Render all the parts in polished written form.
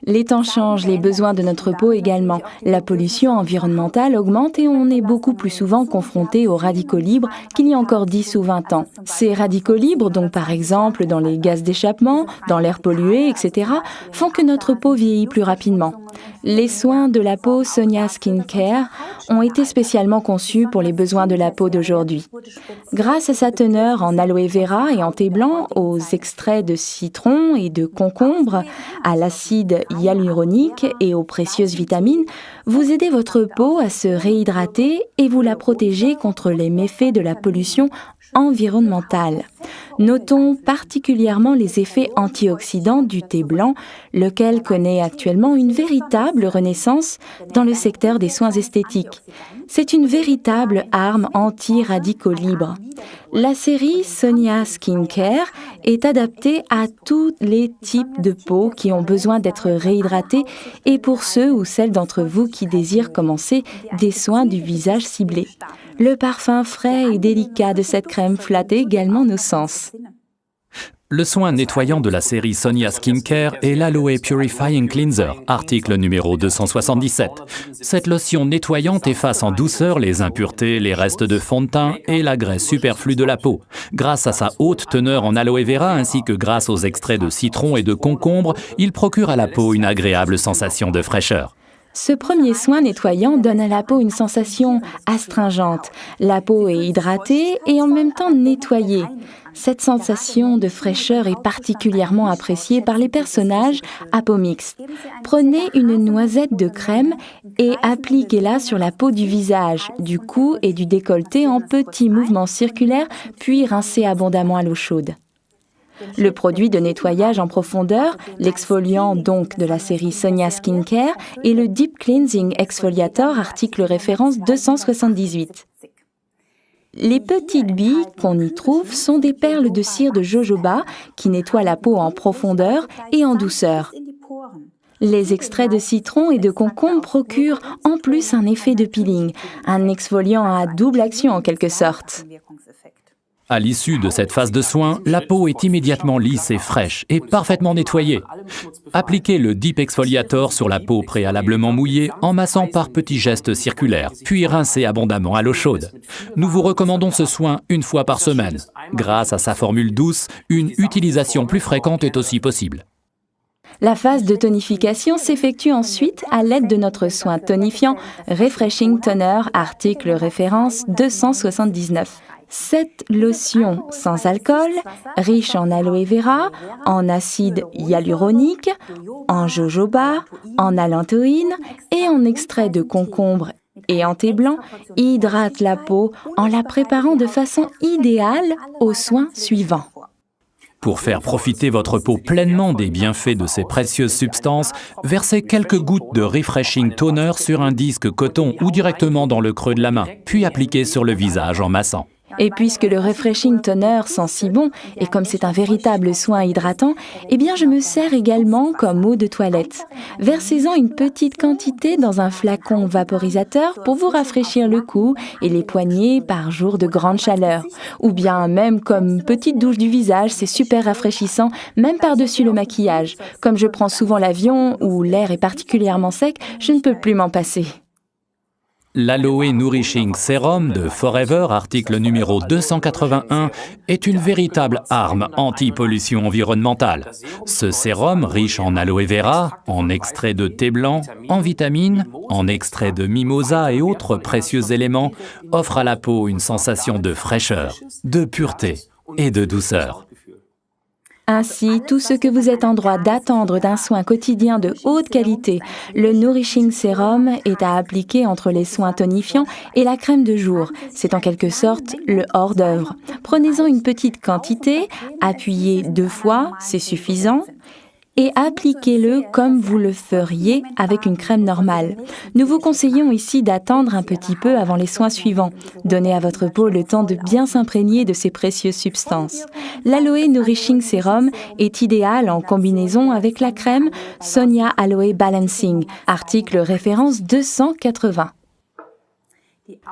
Les temps changent, les besoins de notre peau également. La pollution environnementale augmente et on est beaucoup plus souvent confronté aux radicaux libres qu'il y a encore 10 ou 20 ans. Ces radicaux libres, donc par exemple dans les gaz d'échappement, dans l'air pollué, etc., font que notre peau vieillit plus rapidement. Les soins de la peau Sonia Skincare ont été spécialement conçus pour les besoins de la peau d'aujourd'hui. Grâce à sa teneur en aloe vera et en thé blanc, aux extraits de citron et de concombre, à l'acide hyaluronique et aux précieuses vitamines, vous aidez votre peau à se réhydrater et vous la protégez contre les méfaits de la pollution environnementale. Notons particulièrement les effets antioxydants du thé blanc, lequel connaît actuellement une véritable renaissance dans le secteur des soins esthétiques. C'est une véritable arme anti-radicaux libres. La série Sonia Skincare est adaptée à tous les types de peau qui ont besoin d'être réhydratés et pour ceux ou celles d'entre vous qui désirent commencer des soins du visage ciblés. Le parfum frais et délicat de cette crème flatte également nos sens. Le soin nettoyant de la série Sonia Skincare est l'Aloe Purifying Cleanser, article numéro 277. Cette lotion nettoyante efface en douceur les impuretés, les restes de fond de teint et la graisse superflue de la peau. Grâce à sa haute teneur en aloe vera ainsi que grâce aux extraits de citron et de concombre, il procure à la peau une agréable sensation de fraîcheur. Ce premier soin nettoyant donne à la peau une sensation astringente. La peau est hydratée et en même temps nettoyée. Cette sensation de fraîcheur est particulièrement appréciée par les personnages à peau mixte. Prenez une noisette de crème et appliquez-la sur la peau du visage, du cou et du décolleté en petits mouvements circulaires, puis rincez abondamment à l'eau chaude. Le produit de nettoyage en profondeur, l'exfoliant donc de la série Sonia Skincare, est le Deep Cleansing Exfoliator, article référence 278. Les petites billes qu'on y trouve sont des perles de cire de jojoba qui nettoient la peau en profondeur et en douceur. Les extraits de citron et de concombre procurent en plus un effet de peeling, un exfoliant à double action en quelque sorte. À l'issue de cette phase de soin, la peau est immédiatement lisse et fraîche et parfaitement nettoyée. Appliquez le Deep Exfoliator sur la peau préalablement mouillée en massant par petits gestes circulaires, puis rincez abondamment à l'eau chaude. Nous vous recommandons ce soin une fois par semaine. Grâce à sa formule douce, une utilisation plus fréquente est aussi possible. La phase de tonification s'effectue ensuite à l'aide de notre soin tonifiant Refreshing Toner, article référence 279. Cette lotion sans alcool, riche en aloe vera, en acide hyaluronique, en jojoba, en allantoïne et en extrait de concombre et en thé blanc, hydrate la peau en la préparant de façon idéale aux soins suivants. Pour faire profiter votre peau pleinement des bienfaits de ces précieuses substances, versez quelques gouttes de Refreshing Toner sur un disque coton ou directement dans le creux de la main, puis appliquez sur le visage en massant. Et puisque le Refreshing Toner sent si bon, et comme c'est un véritable soin hydratant, eh bien je me sers également comme eau de toilette. Versez-en une petite quantité dans un flacon vaporisateur pour vous rafraîchir le cou et les poignets par jour de grande chaleur. Ou bien même comme petite douche du visage, c'est super rafraîchissant, même par-dessus le maquillage. Comme je prends souvent l'avion où l'air est particulièrement sec, je ne peux plus m'en passer. L'Aloe Nourishing Serum de Forever, article numéro 281, est une véritable arme anti-pollution environnementale. Ce sérum, riche en aloe vera, en extrait de thé blanc, en vitamines, en extrait de mimosa et autres précieux éléments, offre à la peau une sensation de fraîcheur, de pureté et de douceur. Ainsi, tout ce que vous êtes en droit d'attendre d'un soin quotidien de haute qualité, le Nourishing Serum est à appliquer entre les soins tonifiants et la crème de jour. C'est en quelque sorte le hors-d'œuvre. Prenez-en une petite quantité, appuyez 2 fois, c'est suffisant, et appliquez-le comme vous le feriez avec une crème normale. Nous vous conseillons ici d'attendre un petit peu avant les soins suivants. Donnez à votre peau le temps de bien s'imprégner de ces précieuses substances. L'Aloe Nourishing Serum est idéal en combinaison avec la crème Sonia Aloe Balancing, article référence 280.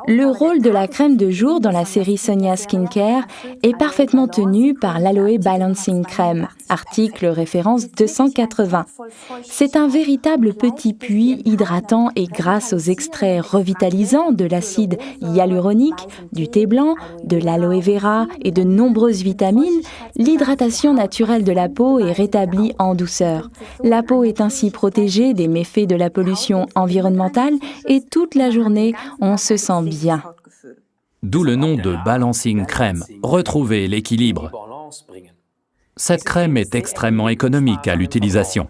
Le rôle de la crème de jour dans la série Sonia Skincare est parfaitement tenu par l'Aloe Balancing Crème, article référence 280. C'est un véritable petit puits hydratant et grâce aux extraits revitalisants de l'acide hyaluronique, du thé blanc, de l'aloe vera et de nombreuses vitamines, l'hydratation naturelle de la peau est rétablie en douceur. La peau est ainsi protégée des méfaits de la pollution environnementale et toute la journée, on se sent bien. D'où le nom de Balancing Crème, retrouver l'équilibre. Cette crème est extrêmement économique à l'utilisation.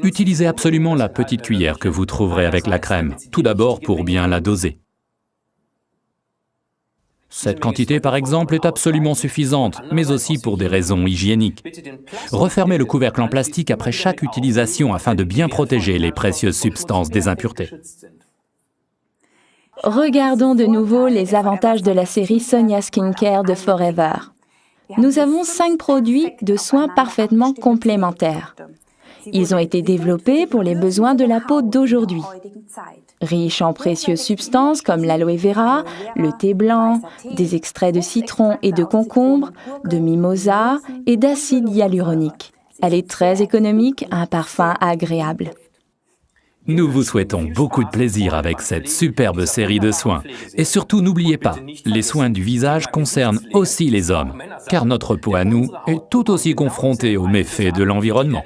Utilisez absolument la petite cuillère que vous trouverez avec la crème, tout d'abord pour bien la doser. Cette quantité, par exemple, est absolument suffisante, mais aussi pour des raisons hygiéniques. Refermez le couvercle en plastique après chaque utilisation afin de bien protéger les précieuses substances des impuretés. Regardons de nouveau les avantages de la série Sonia Skincare de Forever. Nous avons 5 produits de soins parfaitement complémentaires. Ils ont été développés pour les besoins de la peau d'aujourd'hui. Riches en précieuses substances comme l'aloe vera, le thé blanc, des extraits de citron et de concombre, de mimosa et d'acide hyaluronique. Elle est très économique, un parfum agréable. Nous vous souhaitons beaucoup de plaisir avec cette superbe série de soins. Et surtout, n'oubliez pas, les soins du visage concernent aussi les hommes, car notre peau à nous est tout aussi confrontée aux méfaits de l'environnement.